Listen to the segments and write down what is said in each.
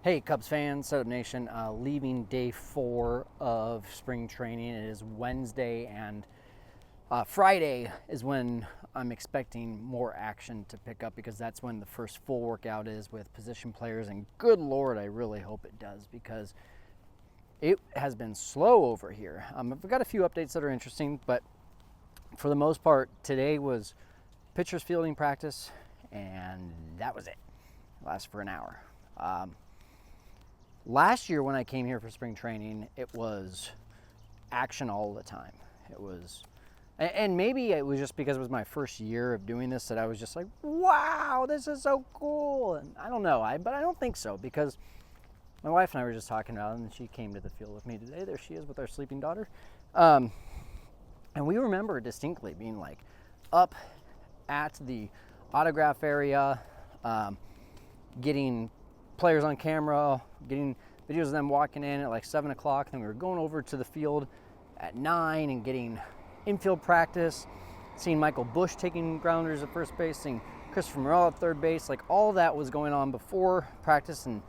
Hey Cubs fans, Soda Nation, leaving day 4 of spring training. It is Wednesday, and Friday is when I'm expecting more action to pick up, because that's when the first full workout is with position players, and good Lord, I really hope it does, because it has been slow over here. I've got a few updates that are interesting, but for the most part, today was pitchers fielding practice, and that was it. It lasted for an hour. Last year when I came here for spring training, it was action all the time. It was, and maybe it was just because it was my first year of doing this that I was just like, wow, this is so cool. And I don't know, but I don't think so, because my wife and I were just talking about it, and she came to the field with me today. There she is with our sleeping daughter. And we remember distinctly being like up at the autograph area, getting players on camera, getting videos of them walking in at like 7 o'clock. Then we were going over to the field at 9 and getting infield practice, seeing Michael Bush taking grounders at first base, seeing Christopher Morel at third base. Like, all that was going on before practice, and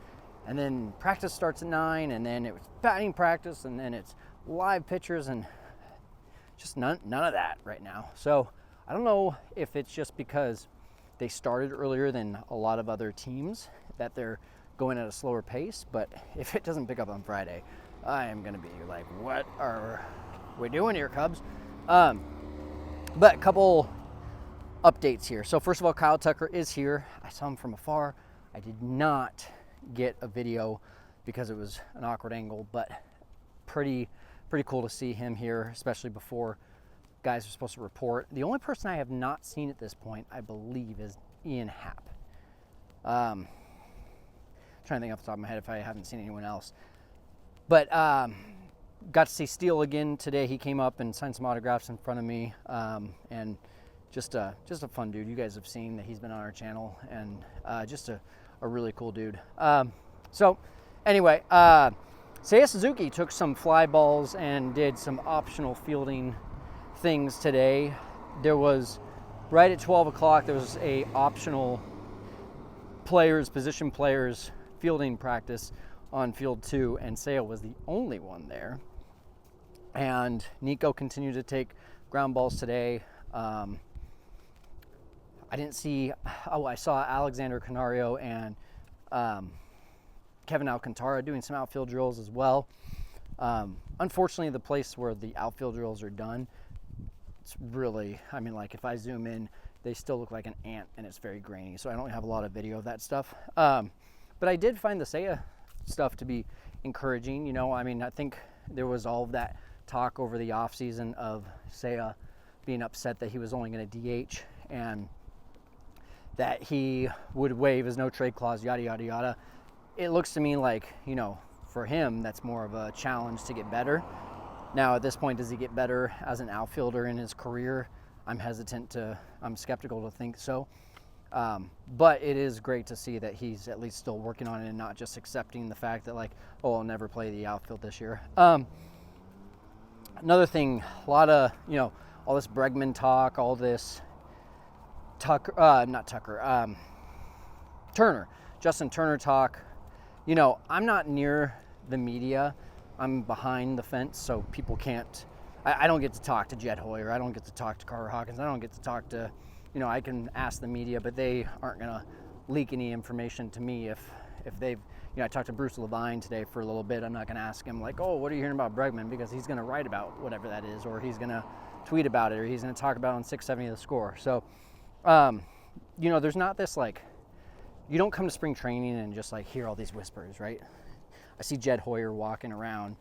then practice starts at 9, and then it was batting practice, and then it's live pitchers, and just none of that right now. So I don't know if it's just because they started earlier than a lot of other teams that they're going at a slower pace, but if it doesn't pick up on Friday, I am going to be like, what are we doing here, Cubs? But a couple updates here. So first of all, Kyle Tucker is here. I saw him from afar. I did not get a video because it was an awkward angle, but pretty cool to see him here, especially before guys are supposed to report. The only person I have not seen at this point, I believe, is Ian Happ. Trying to think off the top of my head if I haven't seen anyone else. But got to see Steele again today. He came up and signed some autographs in front of me, and just a fun dude. You guys have seen that he's been on our channel, and just a really cool dude. So anyway, Seiya Suzuki took some fly balls and did some optional fielding things today. There was, right at 12 o'clock, there was a optional position players fielding practice on field 2, and Seiya was the only one there. And Nico continued to take ground balls today. I saw Alexander Canario and Kevin Alcantara doing some outfield drills as well. Unfortunately, the place where the outfield drills are done, it's really, like if I zoom in, they still look like an ant, and it's very grainy, so I don't have a lot of video of that stuff. But I did find the Seiya stuff to be encouraging. I think there was all of that talk over the offseason of Seiya being upset that he was only going to DH, and that he would waive his no trade clause, yada, yada, yada. It looks to me like, for him, that's more of a challenge to get better. Now, at this point, does he get better as an outfielder in his career? I'm skeptical to think so. But it is great to see that he's at least still working on it and not just accepting the fact that, like, oh, I'll never play the outfield this year. Another thing, a lot of, all this Bregman talk, all this Justin Turner talk. I'm not near the media. I'm behind the fence, so people can't, I don't get to talk to Jed Hoyer. I don't get to talk to Carter Hawkins. I don't get to talk to, I can ask the media, but they aren't going to leak any information to me if they've, I talked to Bruce Levine today for a little bit. I'm not going to ask him, like, oh, what are you hearing about Bregman? Because he's going to write about whatever that is, or he's going to tweet about it, or he's going to talk about it on 670 The Score. So, there's not this, like, you don't come to spring training and just, like, hear all these whispers, right? I see Jed Hoyer walking around,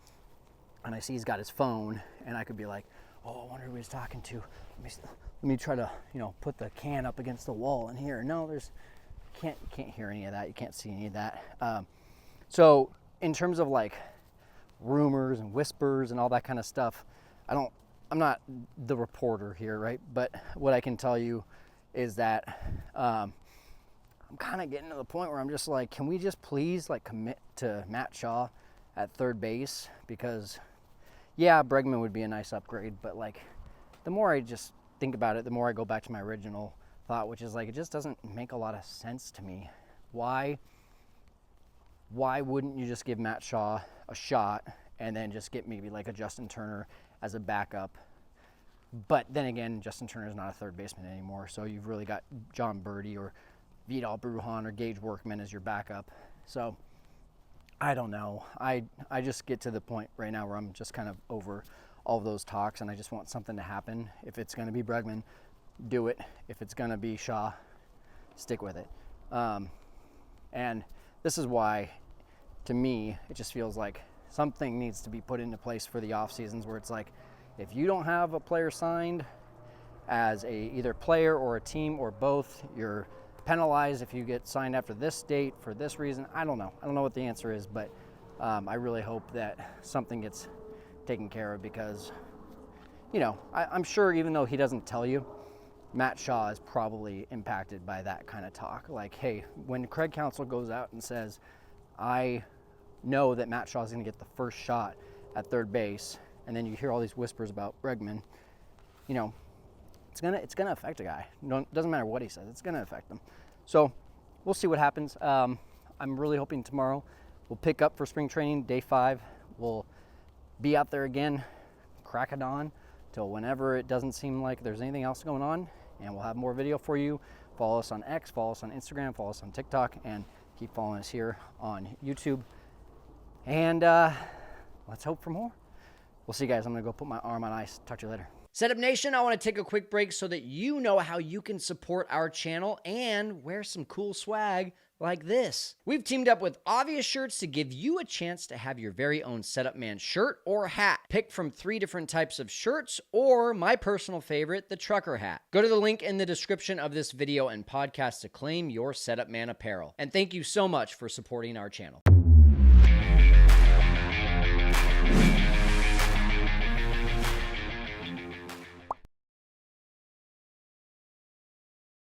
and I see he's got his phone, and I could be like, oh, I wonder who he's talking to. Let me try to, put the can up against the wall in here. No, you can't hear any of that. You can't see any of that. So in terms of, like, rumors and whispers and all that kind of stuff, I'm not the reporter here, right? But what I can tell you is that I'm kind of getting to the point where I'm just like, can we just please, like, commit to Matt Shaw at third base? Because, yeah, Bregman would be a nice upgrade, but, like, the more I just think about it, the more I go back to my original thought, which is, like, it just doesn't make a lot of sense to me. Why why wouldn't you just give Matt Shaw a shot and then just get maybe like a Justin Turner as a backup? But then again, Justin Turner is not a third baseman anymore, so you've really got John Birdie or Vidal Brujan or Gage Workman as your backup. So I don't know. I just get to the point right now where I'm just kind of over all of those talks, and I just want something to happen. If it's going to be Bregman, do it. If it's going to be Shaw, stick with it. And this is why, to me, it just feels like something needs to be put into place for the off seasons where it's like, if you don't have a player signed as a either player or a team or both, you're penalized if you get signed after this date for this reason. I don't know what the answer is, but I really hope that something gets taken care of, because, you know, I'm sure even though he doesn't tell you, Matt Shaw is probably impacted by that kind of talk. Like, hey, when Craig Counsell goes out and says, I know that Matt Shaw is going to get the first shot at third base, and then you hear all these whispers about Bregman, you know, it's gonna affect a guy. Doesn't matter what he says, it's gonna affect him. So we'll see what happens. I'm really hoping tomorrow we'll pick up for spring training, day 5. We'll be out there again, crack of dawn, till whenever it doesn't seem like there's anything else going on, and we'll have more video for you. Follow us on X, follow us on Instagram, follow us on TikTok, and keep following us here on YouTube. And let's hope for more. We'll see you guys. I'm going to go put my arm on ice. Talk to you later. Setup Nation, I want to take a quick break so that you know how you can support our channel and wear some cool swag like this. We've teamed up with Obvious Shirts to give you a chance to have your very own Setup Man shirt or hat. Pick from 3 different types of shirts, or my personal favorite, the trucker hat. Go to the link in the description of this video and podcast to claim your Setup Man apparel. And thank you so much for supporting our channel.